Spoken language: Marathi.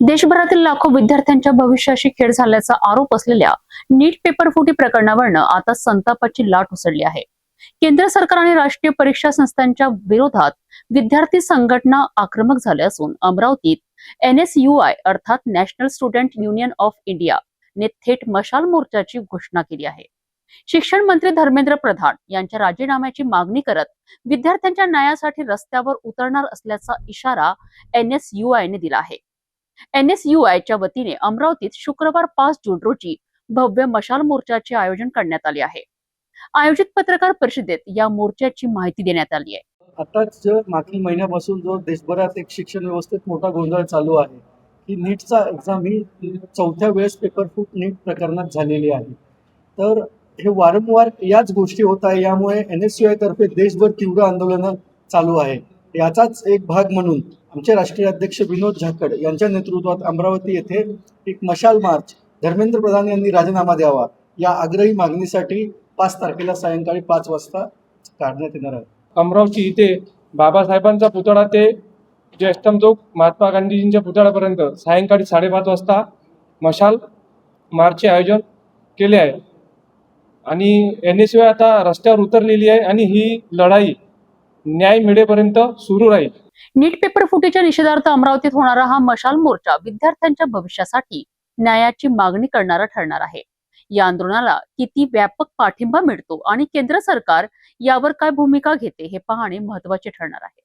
देशभरातील लाखो विद्यार्थ्यांच्या भविष्याशी खेळ झाल्याचा आरोप असलेल्या नीट पेपर फुटी प्रकरणावरनं आता संतापाची लाट उसळली आहे। केंद्र सरकार आणि राष्ट्रीय परीक्षा संस्थांच्या विरोधात विद्यार्थी संघटना आक्रमक झाल्या असून अमरावतीत NSUI अर्थात national student union of India ने थेट मशाल मोर्चाची घोषणा केली आहे। शिक्षण मंत्री धर्मेंद्र प्रधान यांच्या राजीनाम्याची मागणी करत विद्यार्थ्यांच्या न्यायासाठी रस्त्यावर उतरणार असल्याचा इशारा NSUI ने दिला आहे। NSUI च्या वतीने अमरावतीत शुक्रवार 5 जून रोजी भव्य मशाल मोर्चाचे आयोजन करण्यात आले आहे। आयोजित पत्रकार परिषदेत या मोर्चाची माहिती देण्यात आली आहे। आताच मागील महिन्यापासून जो देशभरात एक शिक्षण व्यवस्थेत मोठा गोंधळ चालू आहे की नीटचा एक्झाम ही चौथ्या वेळेस पेपर फूट नीट प्रकरणात झालेली आहे। तर हे वारंवार याच गोष्टी होत आहे, यामुळे NSUI तर्फे देशभर तीव्र आंदोलन चालू आहे। याचाच एक भाग म्हणून आमचे राष्ट्रीय अध्यक्ष विनोद झाकड यांच्या नेतृत्वात अमरावती येथे एक मशाल मार्च धर्मेंद्र प्रधान यांनी राजीनामा द्यावा या आग्रही मागणीसाठी 5 तारखेला सायंकाळी 5 वाजता काढण्यात येणार आहे। अमरावती इथे बाबासाहेबांचा पुतळा ते जयस्तंभ चौक महात्मा गांधीजींच्या पुतळ्यापर्यंत सायंकाळी 5:30 वाजता मशाल मार्चचे आयोजन केले आहे आणि NSUI आता रस्त्यावर उतरलेली आहे आणि ही लढाई न्याय मिळेपर्यंत सुरू राहील। नीट पेपर फुटीच्या निषेधार्थ अमरावतीत होणारा हा मशाल मोर्चा विद्यार्थ्यांच्या भविष्यासाठी न्यायाची मागणी करणारा ठरणार आहे। या आंदोलनाला किती व्यापक पाठिंबा मिळतो आणि केंद्र सरकार यावर काय भूमिका घेते हे पाहणे महत्त्वाचे ठरणार आहे।